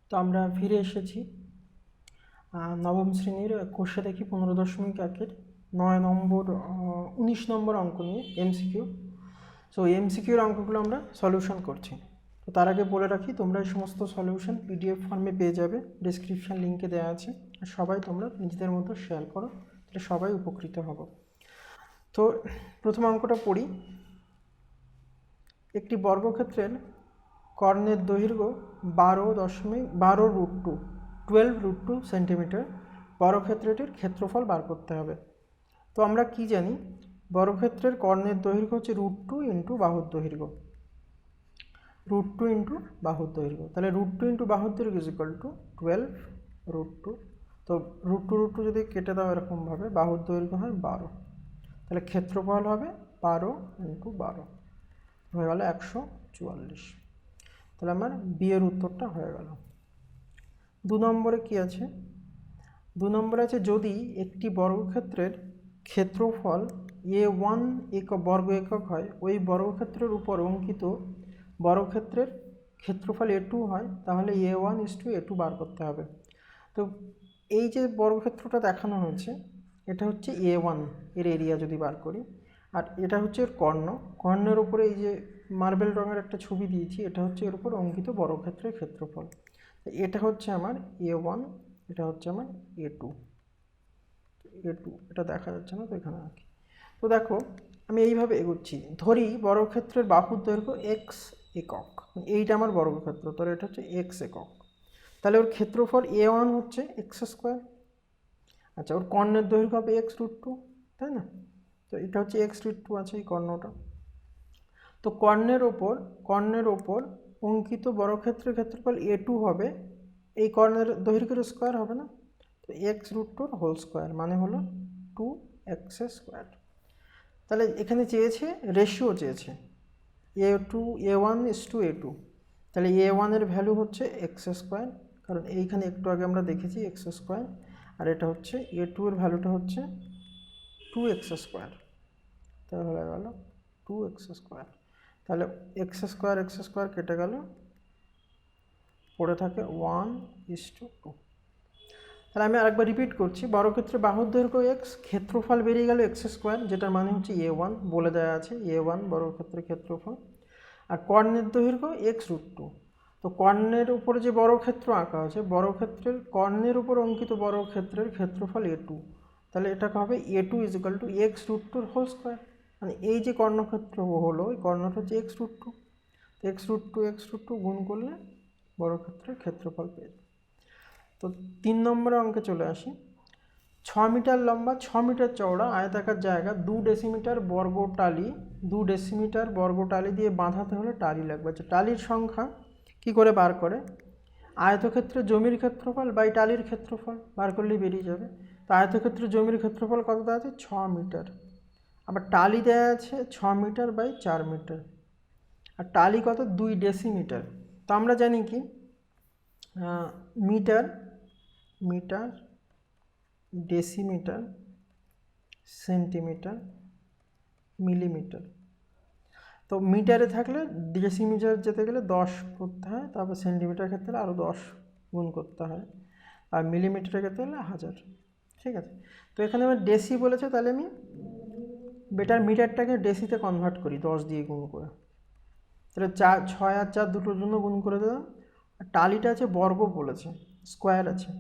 তো আমরা ফিরে এসেছি নবম শ্রেণীর কোষে দেখি 15.1-এর 19 নম্বর অঙ্ক নিয়ে এমসিকিউ। সো এমসিকিউর অঙ্কগুলো আমরা সলিউশন করছি। তো তার আগে বলে রাখি, তোমরা এই সমস্ত সলিউশন পিডিএফ ফর্মে পেয়ে যাবে, ডিসক্রিপশান লিঙ্কে দেওয়া আছে। আর সবাই তোমরা নিজেদের মতো শেয়ার করো, তাহলে সবাই উপকৃত হব। তো প্রথম অঙ্কটা পড়ি। একটি বর্গক্ষেত্রের কর্ণের দৈর্ঘ্য 12√2 সেন্টিমিটার। বর্গক্ষেত্রটির ক্ষেত্রফল বার করতে হবে। তো আমরা কি জানি, বর্গক্ষেত্রের কর্ণের দৈর্ঘ্য হচ্ছে √2 ইন্টু বাহুর দৈর্ঘ্য। √2 ইন্টু বাহুর দৈর্ঘ্য, তাহলে √2 ইন্টু বাহুর দৈর্ঘ্য ইজ ইকুয়াল টু 12√2। তো √2 যদি কেটে দাও এরকমভাবে, বাহুর দৈর্ঘ্য হয় 12, তাহলে ক্ষেত্রফল হবে 12 ইন্টু 12, হয়ে গেল 144। তাহলে আমার বিয়ের উত্তরটা হয়ে গেল। 2 নম্বরে কি আছে? 2 নম্বরে আছে, যদি একটি বর্গক্ষেত্রের ক্ষেত্রফল A1 বর্গ একক হয়, ওই বর্গক্ষেত্রের উপর অঙ্কিত বর্গক্ষেত্রের ক্ষেত্রফল A2 হয়, তাহলে A1:A2 বার করতে হবে। তো এই যে বর্গক্ষেত্রটা দেখানো হয়েছে, এটা হচ্ছে A1 এর এরিয়া যদি বার করি, আর এটা হচ্ছে এর কর্ণ। কর্ণের উপরে এই যে মার্বেল রঙের একটা ছবি দিয়েছি, এটা হচ্ছে এর উপর অঙ্কিত বর্গক্ষেত্রের ক্ষেত্রফল। এটা হচ্ছে আমার A1, এটা হচ্ছে আমার A2। এটা দেখা যাচ্ছে না তো এখানে আর কি। তো দেখো, আমি এইভাবে এগোচ্ছি। ধরি বর্গক্ষেত্রের বাহুর দৈর্ঘ্য x একক, এইটা আমার বর্গক্ষেত্র, তাহলে এটা হচ্ছে x একক। তাহলে ওর ক্ষেত্রফল A1 হচ্ছে x²। আচ্ছা, ওর কর্ণের দৈর্ঘ্য হবে x√2, তাই না? তো এটা হচ্ছে x√2 আছে এই কর্ণটা। তো কর্ণের ওপর অঙ্কিত বর্গক্ষেত্রের ক্ষেত্রফল A2 হবে, এই কর্ণের দৈর্ঘ্যের স্কোয়ার হবে না? তো x√2 হোল স্কোয়ার মানে হলো 2x²। তাহলে এখানে চেয়েছে রেশিও, চেয়েছে A1:A2। তাহলে A1 এর ভ্যালু হচ্ছে x², কারণ এইখানে একটু আগে আমরা দেখেছি x², আর এটা হচ্ছে A2 এর ভ্যালুটা হচ্ছে 2x²। তাহলে হয়ে গেল 2x²। তাহলে x² কেটে গেল, পড়ে থাকে 1:2। তাহলে আমি আরেকবার রিপিট করছি, বর্গক্ষেত্রে বাহুর দৈর্ঘ্য x, ক্ষেত্রফল বেরিয়ে গেল x², যেটার মানে হচ্ছে A1, বলে দেওয়া আছে A1 বর্গক্ষেত্রের ক্ষেত্রফল। আর কর্ণের দৈর্ঘ্য x√2। তো কর্ণের উপরে যে বর্গক্ষেত্র আঁকা আছে, বর্গক্ষেত্রের কর্ণের উপর অঙ্কিত বর্গক্ষেত্রের ক্ষেত্রফল A2, তাহলে এটাকে হবে A2 = x√2 হোল স্কোয়ার। মানে এই যে কর্ণক্ষেত্র হলো, এই কর্ণটা হচ্ছে x√2। x√2 গুণ করলে বর্গক্ষেত্রের ক্ষেত্রফল পেয়ে যাবে। তো 3 নম্বরের অঙ্কে চলে আসি। 6 মিটার লম্বা, 6 মিটার চওড়া আয়তাকার জায়গা 2 ডেসিমিটার বর্গ টালি দিয়ে বাঁধাতে হলে টালি লাগবে। আচ্ছা, টালির সংখ্যা কি করে বার করে? আয়তক্ষেত্রে জমির ক্ষেত্রফল বাই টালির ক্ষেত্রফল বার করলেই বেরিয়ে যাবে। তো আয়তক্ষেত্রে জমির ক্ষেত্রফল কত দেওয়া আছে? 6 মিটার। আবার টালি দেওয়া আছে 6 মিটার বাই 4 মিটার। আর টালি কত? 2 ডেসিমিটার। তো আমরা জানি কি, মিটার, ডেসিমিটার, সেন্টিমিটার, মিলিমিটার। তো মিটারে থাকলে ডেসিমিটার যেতে গেলে 10 করতে হয়, তারপর সেন্টিমিটার ক্ষেত্রে আরও 10 গুণ করতে হয়, আর মিলিমিটারের ক্ষেত্রে হলে 1000। ঠিক আছে, তো এখানে আমার ডেসি বলেছে, তাহলে আমি বেটার মিটারটাকে ডেসিতে কনভার্ট করি 10 দিয়ে গুণ করে। তাহলে 6 আর 4 দুটোর জন্য গুণ করে দিলাম। আর টালিটা আছে বর্গ বলেছে, স্কোয়ার আছে,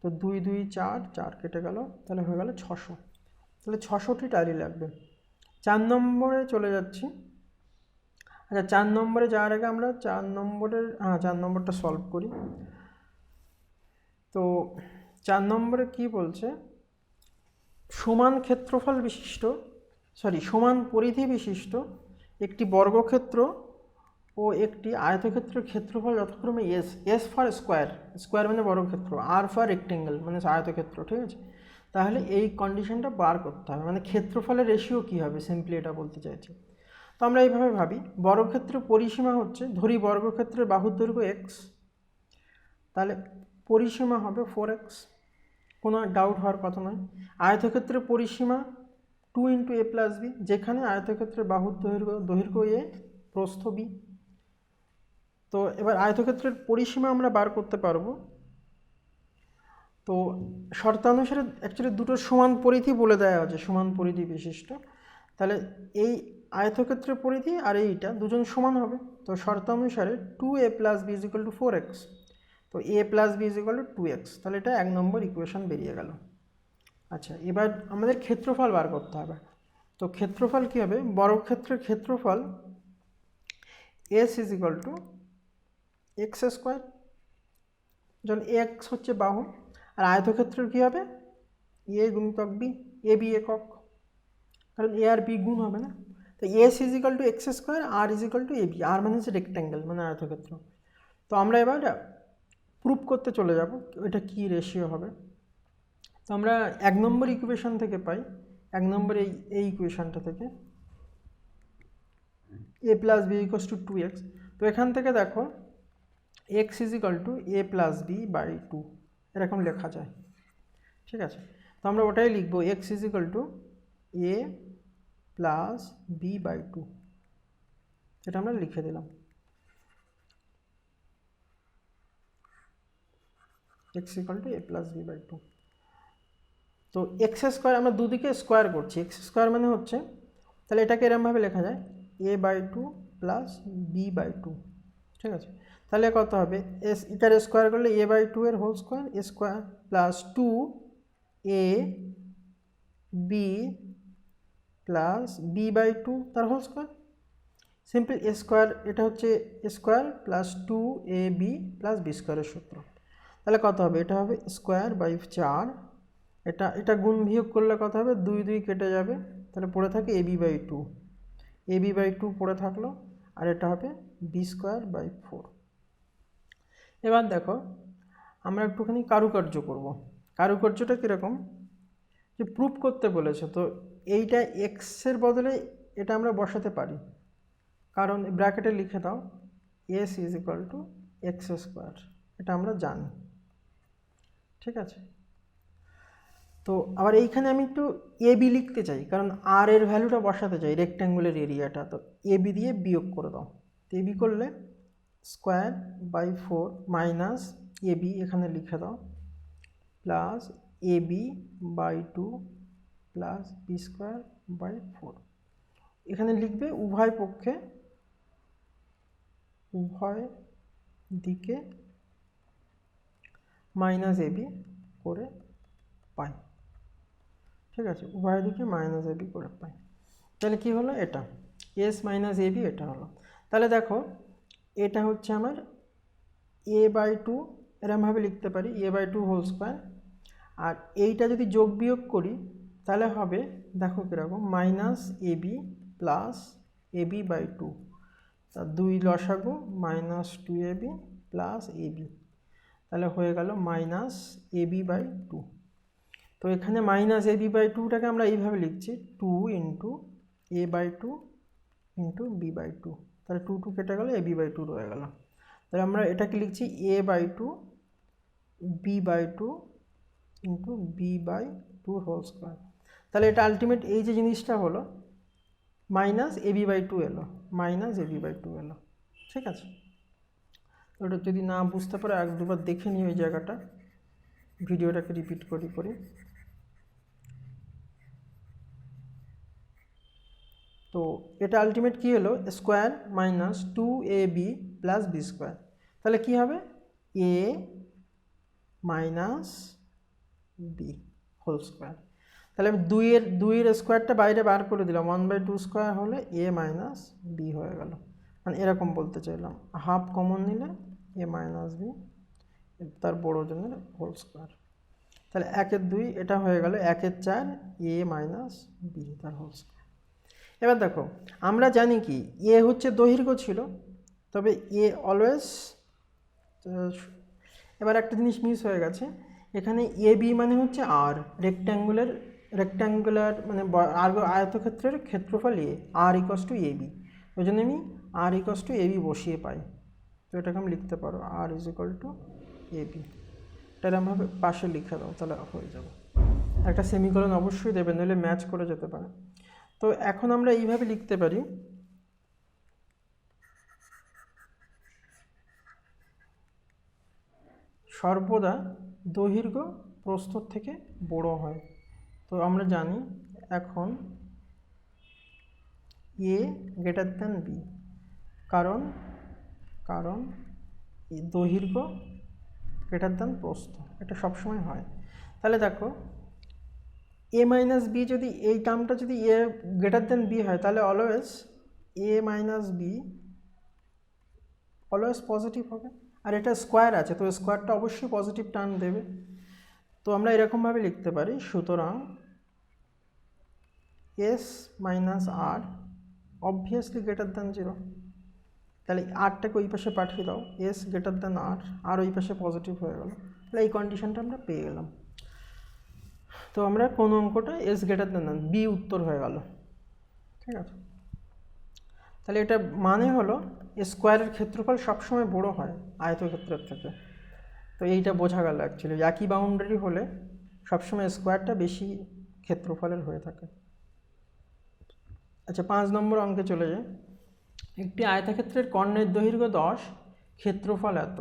তো 2 2 4, 4 কেটে গেল, তাহলে হয়ে গেল 600। তাহলে 600টি টালি লাগবে। 4 নম্বরে চলে যাচ্ছি। আচ্ছা, 4 নম্বরে যাওয়ার আগে আমরা 4 নম্বরটা সলভ করি। তো 4 নম্বরে কি বলছে? সমান পরিধি বিশিষ্ট একটি বর্গক্ষেত্র ও একটি আয়তক্ষেত্রের ক্ষেত্রফল যথাক্রমে এস ফর স্কোয়ার মানে বর্গক্ষেত্র, আর ফর রেক্টেঙ্গেল মানে আয়তক্ষেত্র। ঠিক আছে, তাহলে এই কন্ডিশনটা বার করতে হবে, মানে ক্ষেত্রফলের রেশিও কী হবে, সিম্পলি এটা বলতে চাইছি। তো আমরা এইভাবে ভাবি, বর্গক্ষেত্রের পরিসীমা হচ্ছে, ধরি বর্গক্ষেত্রের বাহুর দৈর্ঘ্য এক্স, তাহলে পরিসীমা হবে 4x, কোনো ডাউট হওয়ার কথা নয়। আয়তক্ষেত্রের পরিসীমা 2 × a + b, যেখানে আয়তক্ষেত্রের বাহুর দৈর্ঘ্য a, প্রস্থ b। তো এবার আয়তক্ষেত্রের পরিসীমা আমরা বার করতে পারবো। তো শর্তানুসারে অ্যাকচুয়ালি দুটো সমান পরিধি বলে দেওয়া আছে, সমান পরিধি বিশিষ্ট। তাহলে এই আয়তক্ষেত্রের পরিধি আর এইটা দুজন সমান হবে। তো শর্তানুসারে 2a + b = 4x, তো a + b = 2x, তাহলে এটা 1 নম্বর ইকুয়েশন বেরিয়ে গেল। আচ্ছা, এবার আমাদের ক্ষেত্রফল বার করতে হবে। তো ক্ষেত্রফল কী হবে? বর্গক্ষেত্রের ক্ষেত্রফল s = x², যখন x হচ্ছে বাহু। আর আয়তক্ষেত্রের কী হবে? a × b, ab একক, কারণ a আর b গুণ হবে না। তো s = x², r = ab, r মানে হচ্ছে রেক্ট্যাঙ্গেল মানে আয়তক্ষেত্র। তো আমরা এবার প্রুফ করতে চলে যাব এটা কি রেশিও হবে। তো আমরা 1 নম্বর ইকুয়েশন থেকে পাই, 1 নম্বর এই ইকুয়েশনটা থেকে a + b = 2x। তো এখান থেকে দেখো x = a + b/2 এরকম লেখা যায়, ঠিক আছে। তো আমরা ওটাই লিখবো, x = a + b/2, এটা আমরা লিখে দিলাম। x = a + b/2। তো x² আমরা দুদিকে স্কোয়ার করছি, x² মানে হচ্ছে, তাহলে এটাকে এরমভাবে লেখা যায় a/2 + b/2, ঠিক আছে। তাহলে কত হবে? এটার স্কোয়ার করলে a/2 এর whole square, a² + 2ab + b/2 তার whole square. Simple a square, এটা হচ্ছে a² + 2ab + b² এর সূত্র। তাহলে কত হবে? এটা হবে স্কোয়ার/4, এটা গুণ বিয়োগ করলে কত হবে? 2 2 কেটে যাবে, তাহলে পড়ে থাকে ab/2, ab/2 পড়ে থাকলো, আর এটা হবে b²/4। এবার দেখো আমরা একটুখানি কারুকার্য করব। কারুকার্যটা কীরকম? যে প্রুফ করতে বলেছে, তো এইটা এক্সের বদলে এটা আমরা বসাতে পারি, কারণ ব্র্যাকেটে লিখে দাও s = x², এটা আমরা জানি, ঠিক আছে। তো আবার এইখানে আমি একটু ab লিখতে চাই, কারণ r এর ভ্যালুটা বসাতে চাই, রেক্ট্যাঙ্গুলার এরিয়াটা। তো ab দিয়ে বিয়োগ করে দাও। তো ab করলে স্কোয়ার/4 মাইনাস ab এখানে লিখে দাও, প্লাস ab/2 প্লাস b²/4। এখানে লিখবে উভয় পক্ষে, উভয় দিকে -ab করে পাই, ঠিক আছে। উভয় দিকে -ab করে পাই, তাহলে কি হলো? এটা s - ab এটা হলো। তাহলে দেখো এটা হচ্ছে আমার a/2, এরমভাবে লিখতে পারি a/2 হোল স্কোয়ার। আর এইটা যদি যোগ বিয়োগ করি তাহলে হবে, দেখো কীরকম, -ab প্লাস ab/2, তার 2 লসাগু -2ab প্লাস ab, তাহলে হয়ে গেল -ab/2। তো এখানে -ab/2টাকে আমরা এইভাবে লিখছি 2 × a/2 × b/2, তাহলে 2 2 কেটে গেল, ab/2 রয়ে গেল। তাহলে আমরা এটাকে লিখছি a/2 b/2 × b/2 whole square. তাহলে এটা আলটিমেট এই যে জিনিসটা হলো -ab/2 এলো, -ab/2 এলো, ঠিক আছে। ওটা যদি না বুঝতে পারো 1 2 বার দেখে নিই ওই জায়গাটা, ভিডিওটাকে রিপিট করি। তো এটা আলটিমেট কী হলো? Square minus 2ab plus b², তাহলে কি হবে? a minus b whole square. তাহলে আমি 2 এর স্কোয়ারটা বাইরে বার করে দিলাম, 1/2 স্কোয়ার হলে a মাইনাস b হয়ে গেল, মানে এরকম বলতে চাইলাম। হাফ কমন নিলে a মাইনাস b, তার বড় জনের হোল স্কোয়ার। তাহলে 1 এর 2 এটা হয়ে গেল, 1 এর 4 a মাইনাস b তার হোল স্কোয়ার। এবার দেখো আমরা জানি কি এ হচ্ছে দৈর্ঘ্য ছিল, তবে এ অলওয়েজ, এবার একটা জিনিস মিস হয়ে গেছে, এখানে এ বি মানে হচ্ছে আর, রেক্ট্যাঙ্গুলার মানে আয়তক্ষেত্রের ক্ষেত্রফল এ, আর = এ বি, ওই জন্য আমি আর = এ বি বসিয়ে পাই। তো এটাকে আমি লিখতে পারো আর = এ বি, এটা এরকমভাবে পাশে লিখে দাও, তাহলে হয়ে যাবে। একটা সেমিকোলন অবশ্যই দেবে, নইলে ম্যাচ করে যেতে পারে। তো এখন আমরা এইভাবে লিখতে পারি সর্বদা দৈর্ঘ্য প্রস্থর থেকে বড় হয়। তো আমরা জানি এখন এ গ্রেটার দ্যান বি, কারণ কারণ দৈর্ঘ্য গ্রেটার দ্যান প্রস্থ, এটা সবসময় হয়। তাহলে দেখো এ মাইনাস বি, যদি এই টার্মটা যদি এ গ্রেটার দ্যান বি হয়, তাহলে always a minus B always positive হবে। আর এটা স্কোয়ার আছে, তো স্কোয়ারটা অবশ্যই পজিটিভ টার্ম দেবে। তো আমরা এরকমভাবে লিখতে পারি, সুতরাং এস মাইনাস আর অবভিয়াসলি গ্রেটার দ্যান 0। তাহলে আরটাকে ওই পাশে পাঠিয়ে দাও, এস গ্রেটার দ্যান আর ওই পাশে পজিটিভ হয়ে গেল। তাহলে এই কন্ডিশনটা আমরা পেয়ে গেলাম। তো আমরা কোন অঙ্কটা এস গ্রেটার দ্যান বি উত্তর হয়ে গেল। ঠিক আছে, তাহলে এটা মানে হলো স্কোয়ারের ক্ষেত্রফল সবসময় বড় হয় আয়তক্ষেত্রের থেকে। তো এইটা বোঝা গেল অ্যাকচুয়ালি, একই বাউন্ডারি হলে সবসময় স্কোয়ারটা বেশি ক্ষেত্রফলের হয়ে থাকে। আচ্ছা, 5 নম্বর অঙ্কে চলে যায়। একটি আয়তক্ষেত্রের কর্ণের দৈর্ঘ্য 10, ক্ষেত্রফল এত।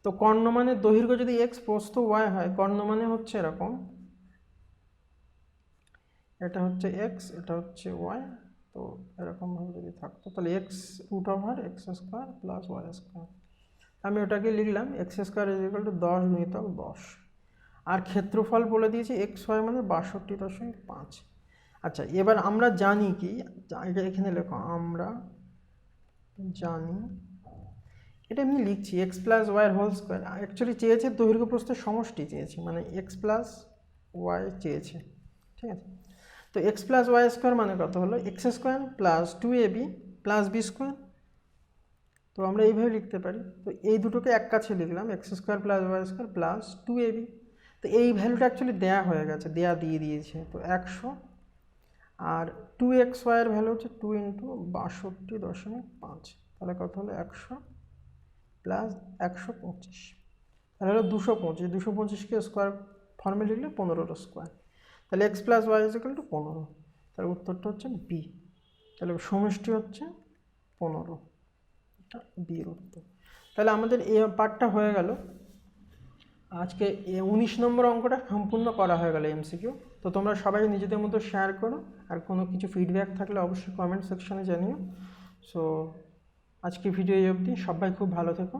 তো কর্ণ মানে দৈর্ঘ্য যদি এক্স, প্রস্থ ওয়াই হয়, কর্ণ মানে হচ্ছে এরকম, এটা হচ্ছে এক্স, এটা হচ্ছে ওয়াই। তো এরকমভাবে যদি থাকতো তাহলে X root over X square plus Y square, আমি ওটাকে লিখলাম X square is equal to 10 গুণিতক 10। আর ক্ষেত্রফল বলে দিয়েছি এক্স ওয়াই মানে 62.5। আচ্ছা, এবার আমরা জানি কি, এখানে লেখো, আমরা জানি, এটা এমনি লিখছি X plus Y whole square. Actually চেয়েছে দৈর্ঘ্য প্রস্থের সমষ্টি চেয়েছে, মানে এক্স প্লাস ওয়াই চেয়েছে। ঠিক আছে, তো এক্স প্লাস ওয়াই স্কোয়ার মানে কত হলো, X square plus 2ab plus B square. তো আমরা এইভাবে লিখতে পারি। তো এই দুটোকে এক কাছে লিখলাম, X square plus Y square plus 2ab। তো এই ভ্যালুটা অ্যাকচুয়ালি দেয়া হয়ে গেছে, দিয়ে দিয়েছে। তো 100, আর 2xy এর ভ্যালু হচ্ছে 2 × 62.5। তাহলে কত হলো 100 প্লাস 125, তাহলে হলো 225। 225কে স্কোয়ার ফর্মে লিখলে 15 স্কোয়ার। তাহলে X plus Y is equal to 15। তাহলে উত্তরটা হচ্ছে বি। তাহলে সমষ্টি হচ্ছে 15, এটা বির উত্তর। তাহলে আমাদের এই পার্টটা হয়ে গেল। আজকে 19 নম্বর অঙ্কটা সম্পূর্ণ করা হয়ে গেল এমসিকিউ। তো তোমরা সবাই নিজেদের মতো শেয়ার করো, আর কোনো কিছু ফিডব্যাক থাকলে অবশ্যই কমেন্ট সেকশনে জানিও। সো আজকে ভিডিও এই অবধি, সবাই খুব ভালো থেকো।